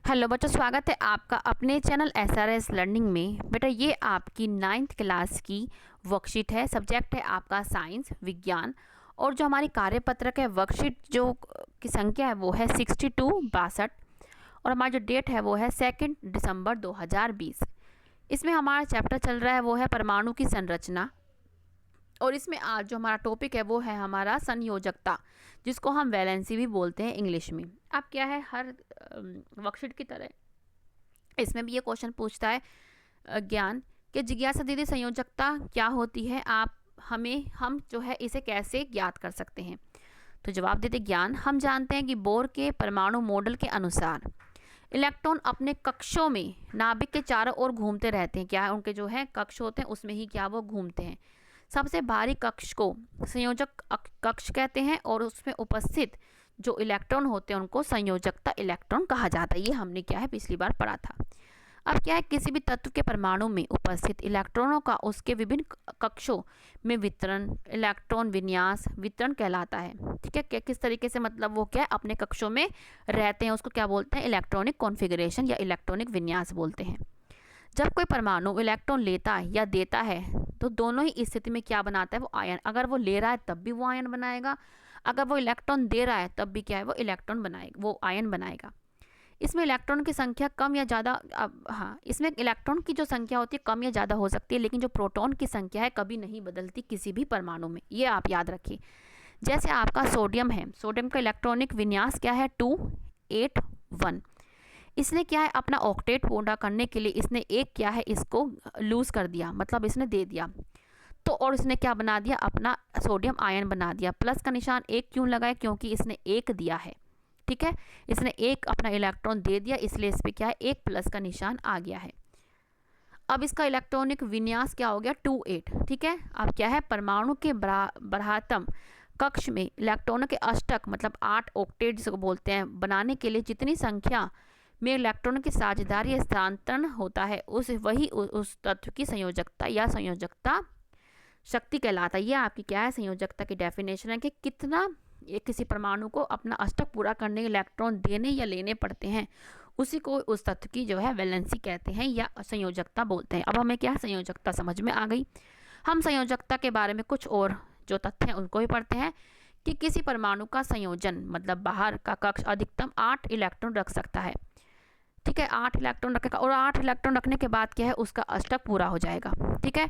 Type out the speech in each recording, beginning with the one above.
Hello बच्चों, स्वागत है आपका अपने चैनल SRS लर्निंग में। बेटा ये आपकी 9th क्लास की वर्कशीट है। सब्जेक्ट है आपका साइंस विज्ञान। और जो हमारी कार्यपत्रक है वर्कशीट जो की संख्या है वो है 6262। और हमारा जो डेट है वो है 2 दिसंबर 2020। इसमें हमारा चैप्टर चल रहा है वो है परमाणु की संरचना। और इसमें आज जो हमारा टॉपिक है वो है हमारा संयोजकता, जिसको हम वैलेंसी भी बोलते हैं इंग्लिश में। अब क्या है, हर वर्कशीट की तरह इसमें भी ये क्वेश्चन पूछता है ज्ञान कि जिज्ञासा दीदी संयोजकता क्या होती है, हम जो है इसे कैसे ज्ञात कर सकते हैं। तो जवाब देते ज्ञान। हम जानते हैं कि बोर के परमाणु मॉडल के अनुसार इलेक्ट्रॉन अपने कक्षों में नाभिक के चारों ओर घूमते रहते हैं। क्या है, उनके जो है कक्ष होते हैं उसमें ही क्या वो घूमते हैं। सबसे भारी कक्ष को संयोजक कक्ष कहते हैं और उसमें उपस्थित जो इलेक्ट्रॉन होते हैं उनको संयोजकता इलेक्ट्रॉन कहा जाता है। ये हमने क्या है पिछली बार पढ़ा था। अब क्या है, किसी भी तत्व के परमाणु में उपस्थित इलेक्ट्रॉनों का उसके विभिन्न कक्षों में वितरण इलेक्ट्रॉन विन्यास वितरण कहलाता है। ठीक है, किस तरीके से, मतलब वो क्या है अपने कक्षों में रहते हैं, उसको क्या बोलते हैं, इलेक्ट्रॉनिक कॉन्फ़िगरेशन या इलेक्ट्रॉनिक विन्यास बोलते हैं। जब कोई परमाणु इलेक्ट्रॉन लेता है या देता है तो दोनों ही स्थिति में क्या बनाता है वो आयन। अगर वो ले रहा है तब भी वो आयन बनाएगा, अगर वो इलेक्ट्रॉन दे रहा है तब भी क्या है वो इलेक्ट्रॉन बनाएगा, वो आयन बनाएगा। इसमें इलेक्ट्रॉन की संख्या कम या ज़्यादा, हाँ, इसमें इलेक्ट्रॉन की जो संख्या होती है कम या ज़्यादा हो सकती है, लेकिन जो प्रोटॉन की संख्या है कभी नहीं बदलती किसी भी परमाणु में। ये आप याद रखिए। जैसे आपका सोडियम है, सोडियम का इलेक्ट्रॉनिक विन्यास क्या है 281। इसने क्या है अपना ऑक्टेट पूरा करने के लिए इसने एक क्या है इसको लूज कर दिया, मतलब इसने दे दिया तो, और इसने क्या बना दिया अपना सोडियम आयन बना दिया। प्लस का निशान एक क्यों लगाए, क्योंकि इसने एक दिया है। ठीक है, इसने एक अपना इलेक्ट्रॉन दे दिया इसलिए इस पर क्या है एक प्लस का निशान आ गया है। अब इसका इलेक्ट्रॉनिक विन्यास क्या हो गया 28। ठीक है, अब क्या है परमाणु के बृहत्तम कक्ष में इलेक्ट्रॉनों के अष्टक मतलब 8 ऑक्टेट जिसको बोलते हैं बनाने के लिए जितनी संख्या में इलेक्ट्रॉन की साझेदारी या स्थानांतरण होता है उस तत्व की संयोजकता या संयोजकता शक्ति कहलाता है। ये आपकी क्या है संयोजकता की डेफिनेशन है कि कितना किसी परमाणु को अपना अष्टक पूरा करने के इलेक्ट्रॉन देने या लेने पड़ते हैं, उसी को उस तत्व की जो है वैलेंसी कहते हैं या संयोजकता बोलते हैं। अब हमें क्या संयोजकता समझ में आ गई। हम संयोजकता के बारे में कुछ और जो तथ्य हैं उनको भी पढ़ते हैं कि किसी परमाणु का संयोजन मतलब बाहर का कक्ष अधिकतम 8 इलेक्ट्रॉन रख सकता है। ठीक है, 8 इलेक्ट्रॉन रखेगा और 8 इलेक्ट्रॉन रखने के बाद क्या है उसका अष्टक पूरा हो जाएगा। ठीक है,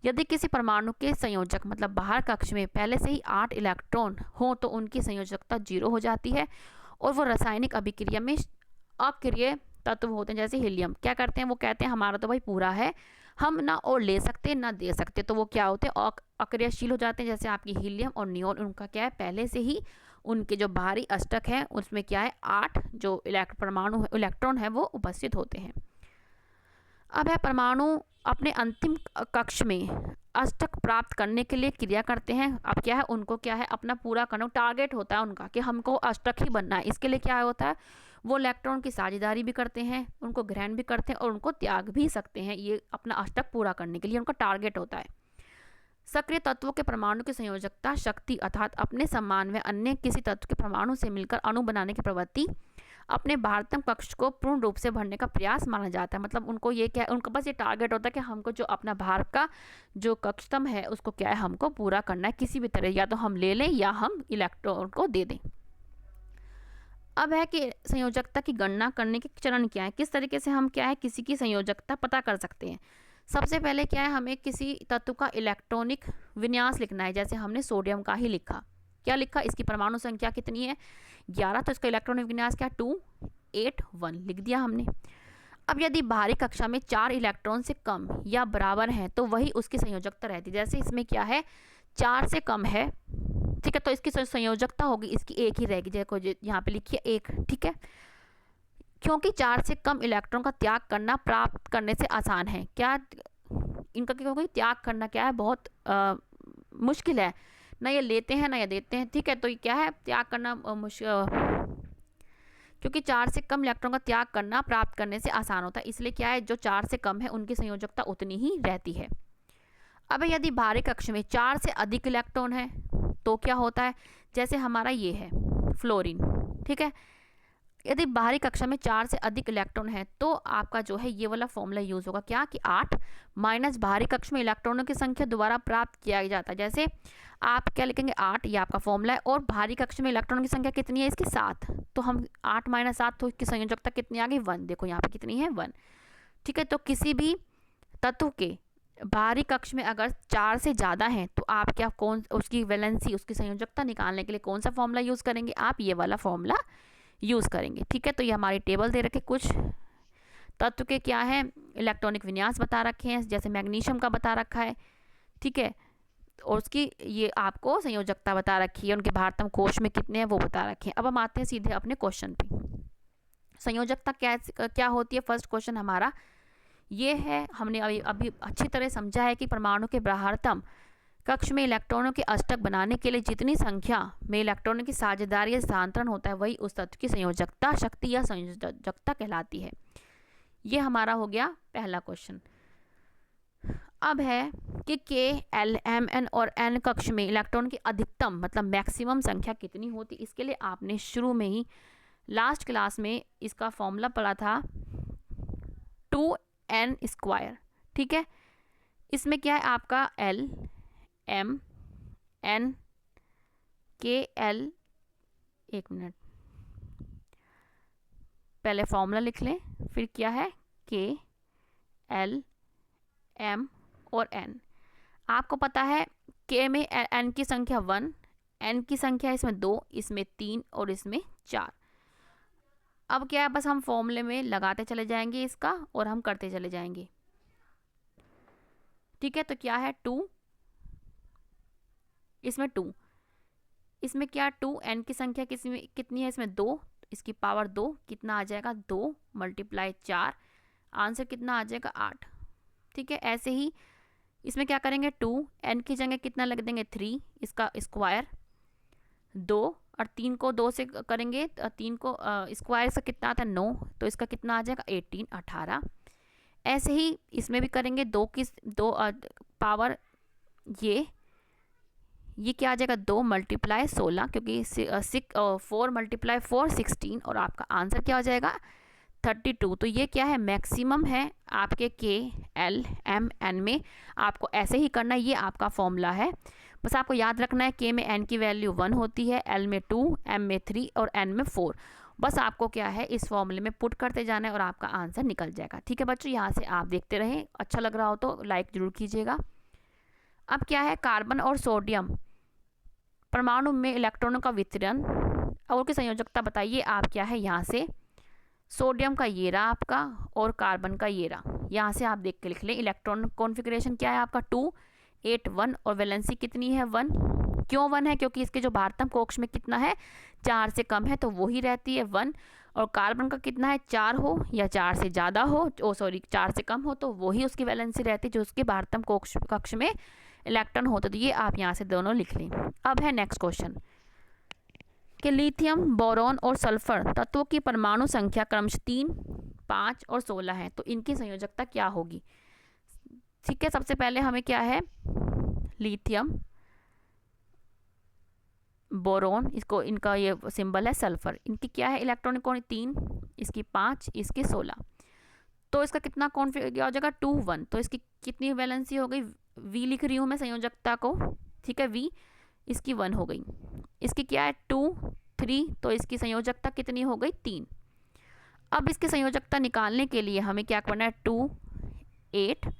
यदि किसी परमाणु के संयोजक मतलब बाहर कक्ष में पहले से ही 8 इलेक्ट्रॉन हो तो उनकी संयोजकता 0 हो जाती है और वो रासायनिक अभिक्रिया में अक्रिय तत्व होते हैं। जैसे हीलियम क्या करते हैं, वो कहते हैं हमारा तो भाई पूरा है, हम ना और ले सकते ना दे सकते, तो वो क्या होते हैं अक्रियशील हो जाते हैं। जैसे आपकी हीलियम और नियोन, उनका क्या है पहले से ही उनके जो बाहरी अष्टक है उसमें क्या है 8 जो परमाणु इलेक्ट्रॉन है वो उपस्थित होते हैं। अब है परमाणु अपने अंतिम कक्ष में अष्टक प्राप्त करने के लिए क्रिया करते हैं। अब क्या है उनको क्या है अपना पूरा करना टारगेट होता है उनका कि हमको अष्टक ही बनना है। इसके लिए क्या होता है वो इलेक्ट्रॉन की साझेदारी भी करते हैं, उनको ग्रहण भी करते हैं और उनको त्याग भी सकते हैं। ये अपना अष्टक पूरा करने के लिए उनका टारगेट होता है। सक्रिय तत्वों के परमाणु की संयोजकता शक्ति अर्थात अपने समान में अन्य किसी तत्व के परमाणु से मिलकर अणु बनाने की प्रवृत्ति अपने बाह्यतम कक्ष को पूर्ण रूप से भरने का प्रयास माना जाता है। मतलब उनको ये क्या है, उनका बस ये टारगेट होता है कि हमको जो अपना बाहर का जो कक्षतम है उसको क्या है हमको पूरा करना है किसी भी तरह, या तो हम ले लें या हम इलेक्ट्रॉन को दे दें। अब है कि संयोजकता की गणना करने के चरण क्या है, किस तरीके से हम क्या है किसी की संयोजकता पता कर सकते हैं। सबसे पहले क्या है हमें किसी तत्व का इलेक्ट्रॉनिक विन्यास लिखना है। जैसे हमने सोडियम का ही लिखा, क्या लिखा, इसकी परमाणु संख्या कितनी है 11, तो इसका इलेक्ट्रॉनिक विन्यास क्या 281 लिख दिया हमने। अब यदि बाहरी कक्षा में 4 इलेक्ट्रॉन से कम या बराबर हैं तो वही उसकी संयोजकता रहती है। जैसे इसमें क्या है 4 से कम है, ठीक है, तो इसकी संयोजकता होगी इसकी एक ही रहेगी, जैसे यहाँ पे लिखिए 1। ठीक है, क्योंकि 4 से कम इलेक्ट्रॉन का त्याग करना प्राप्त करने से आसान है। क्या इनका क्योंकि त्याग करना क्या है बहुत मुश्किल है, ना ये लेते हैं ना ये देते हैं। ठीक है, तो ये क्या है त्याग करना मुश्किल, क्योंकि 4 से कम इलेक्ट्रॉन का त्याग करना प्राप्त करने से आसान होता है, इसलिए क्या है जो 4 से कम है उनकी संयोजकता उतनी ही रहती है। अब यदि बाहरी कक्ष में 4 से अधिक इलेक्ट्रॉन है तो क्या होता है, जैसे हमारा ये है फ्लोरीन। ठीक है, यदि बाहरी कक्षा में 4 से अधिक इलेक्ट्रॉन है तो आपका जो है ये वाला फॉर्मूला यूज़ होगा, क्या कि 8 माइनस बाहरी कक्षा में इलेक्ट्रॉनों की संख्या द्वारा प्राप्त किया जाता है। जैसे आप क्या लिखेंगे, 8, ये आपका फॉर्मूला है, और बाहरी कक्षा में इलेक्ट्रॉनों की संख्या कितनी है इसकी 7, तो हम 8 माइनस 7, तो इसकी संयोजकता कितनी आ गई 1। देखो यहाँ पे कितनी है 1। ठीक है, तो किसी भी तत्व के बाहरी कक्ष में अगर 4 से ज़्यादा हैं तो आप क्या कौन उसकी वैलेंसी, उसकी संयोजकता निकालने के लिए कौन सा फॉर्मूला यूज़ करेंगे, आप ये वाला फॉर्मूला यूज़ करेंगे। ठीक है, तो ये हमारी टेबल दे रखे, कुछ तत्व के क्या है इलेक्ट्रॉनिक विन्यास बता रखे हैं, जैसे मैग्नीशियम का बता रखा है। ठीक है, और उसकी ये आपको संयोजकता बता रखी है, उनके भारतम कोश में कितने हैं वो बता रखे हैं। अब हम आते हैं सीधे अपने क्वेश्चन पे। संयोजकता क्या होती है, फर्स्ट क्वेश्चन हमारा ये है। हमने अभी अच्छी तरह समझा है कि परमाणु के बाहरतम कक्ष में इलेक्ट्रॉनों के अष्टक बनाने के लिए जितनी संख्या में इलेक्ट्रॉनों की साझेदारी या स्थानांतरण होता है वही उस तत्व की संयोजकता शक्ति या संयोजकता कहलाती है। ये हमारा हो गया पहला क्वेश्चन। अब है कि के, एल, एम, एन और एन कक्ष में इलेक्ट्रॉन की अधिकतम मतलब मैक्सिमम संख्या कितनी होती। इसके लिए आपने शुरू में ही लास्ट क्लास में इसका फॉर्मूला पढ़ा था 2n²। ठीक है, इसमें क्या है आपका एल, एम, एन, के, एल, एक मिनट पहले फॉर्मूला लिख लें, फिर क्या है के, एल, एम और एन। आपको पता है के में एन की संख्या 1, एन की संख्या इसमें 2, इसमें 3 और इसमें 4। अब क्या है, बस हम फॉर्मूले में लगाते चले जाएंगे इसका और हम करते चले जाएंगे। ठीक है, तो क्या है 2, इसमें 2, इसमें क्या 2, एन की संख्या कितनी है इसमें 2, इसकी पावर 2, कितना आ जाएगा 2 मल्टीप्लाई 4, आंसर कितना आ जाएगा 8। ठीक है, ऐसे ही इसमें क्या करेंगे 2, एन की जगह कितना लग देंगे 3, इसका स्क्वायर 2 और 3 को 2 से करेंगे, 3 को स्क्वायर से कितना आता है 9, तो इसका कितना आ जाएगा 18, 18। ऐसे ही इसमें भी करेंगे 2 की 2 पावर ये क्या आ जाएगा 2 मल्टीप्लाई 16, क्योंकि 4 मल्टीप्लाई 4 16 और आपका आंसर क्या हो जाएगा 32। तो ये क्या है मैक्सिमम है आपके के, एल, एम, एन में। आपको ऐसे ही करना है, ये आपका फॉर्मूला है। बस आपको याद रखना है के में एन की वैल्यू 1 होती है, एल में 2, एम में 3 और एन में 4। बस आपको क्या है इस फॉर्मूले में पुट करते जाना है और आपका आंसर निकल जाएगा। ठीक है बच्चों, यहाँ से आप देखते रहें, अच्छा लग रहा हो तो लाइक जरूर कीजिएगा। अब क्या है कार्बन और सोडियम परमाणु में इलेक्ट्रॉनों का वितरण और उनकी संयोजकता बताइए। आप क्या है यहाँ से सोडियम का ये रहा आपका और कार्बन का ये रहा, यहाँ से आप देख के लिख लें। इलेक्ट्रॉन कॉन्फ़िगरेशन क्या है आपका 2, 8, 1 और वैलेंसी कितनी है 1। क्यों 1 है, क्योंकि इसके जो भारतम कक्ष में कितना है 4 से कम है तो वही रहती है 1। और कार्बन का कितना है 4 हो या 4 से ज़्यादा हो, 4 से कम हो तो वही उसकी वैलेंसी रहती है जो उसके भारतम कक्ष में इलेक्ट्रॉन होते। तो ये आप यहाँ से दोनों लिख लें। अब है नेक्स्ट क्वेश्चन कि लिथियम, बोरॉन और सल्फर तत्वों की परमाणु संख्या क्रमशः 3, 5 और 16 है, तो इनकी संयोजकता क्या होगी। ठीक है, सबसे पहले हमें क्या है लिथियम, बोरॉन, इसको इनका ये सिंबल है सल्फर, इनकी क्या है इलेक्ट्रॉनिक कौन 3, इसकी 5, इसकी 16। तो इसका कितना क्या हो जाएगा 2, 1। तो इसकी कितनी वैलेंसी हो गई, वी लिख रही हूँ मैं संयोजकता को। ठीक है, वी इसकी 1 हो गई, इसकी क्या है 2, 3, तो इसकी संयोजकता कितनी हो गई 3। अब इसकी संयोजकता निकालने के लिए हमें क्या करना है 2, 8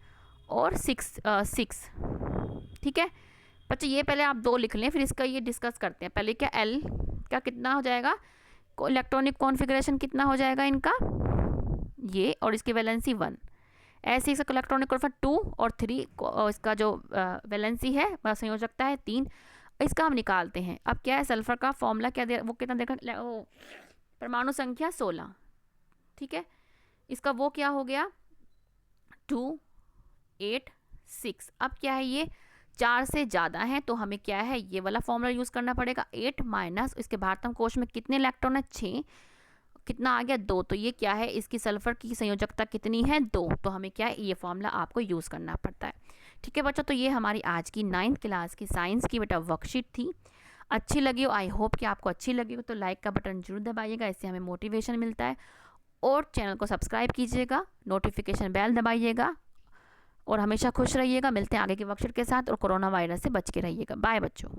और 6। ठीक है बच्चे, ये पहले आप 2 लिख लें फिर इसका ये डिस्कस करते हैं। पहले क्या एल का कितना हो जाएगा इलेक्ट्रॉनिक कॉन्फ़िगरेशन कितना हो जाएगा इनका ये, और इसकी वैलेंसी 1। ऐसे ही इसका इलेक्ट्रॉनिक कॉन्फ़िगरेशन 2 और 3 और इसका जो वैलेंसी है संयोजकता है 3, इसका हम निकालते हैं। अब क्या है सल्फर का फॉर्मूला क्या दे, वो कितना देखा परमाणु संख्या 16। ठीक है, इसका वो क्या हो गया 2, 8, 6। अब क्या है ये 4 से ज़्यादा है तो हमें क्या है ये वाला फॉर्मूला यूज़ करना पड़ेगा। 8 माइनस इसके भारतम कोश में कितने इलेक्ट्रॉन है 6, कितना आ गया 2। तो ये क्या है इसकी सल्फर की संयोजकता कितनी है 2। तो हमें क्या है ये फॉर्मूला आपको यूज़ करना पड़ता है। ठीक है बच्चों, तो ये हमारी आज की 9th क्लास की साइंस की बेटा वर्कशीट थी। अच्छी लगी हो, आई होप कि आपको अच्छी लगी हो, तो लाइक का बटन जरूर दबाइएगा, इससे हमें मोटिवेशन मिलता है। और चैनल को सब्सक्राइब कीजिएगा, नोटिफिकेशन बेल दबाइएगा और हमेशा खुश रहिएगा। मिलते हैं आगे के वर्कशीट के साथ और कोरोना वायरस से बच के रहिएगा। बाय बच्चों।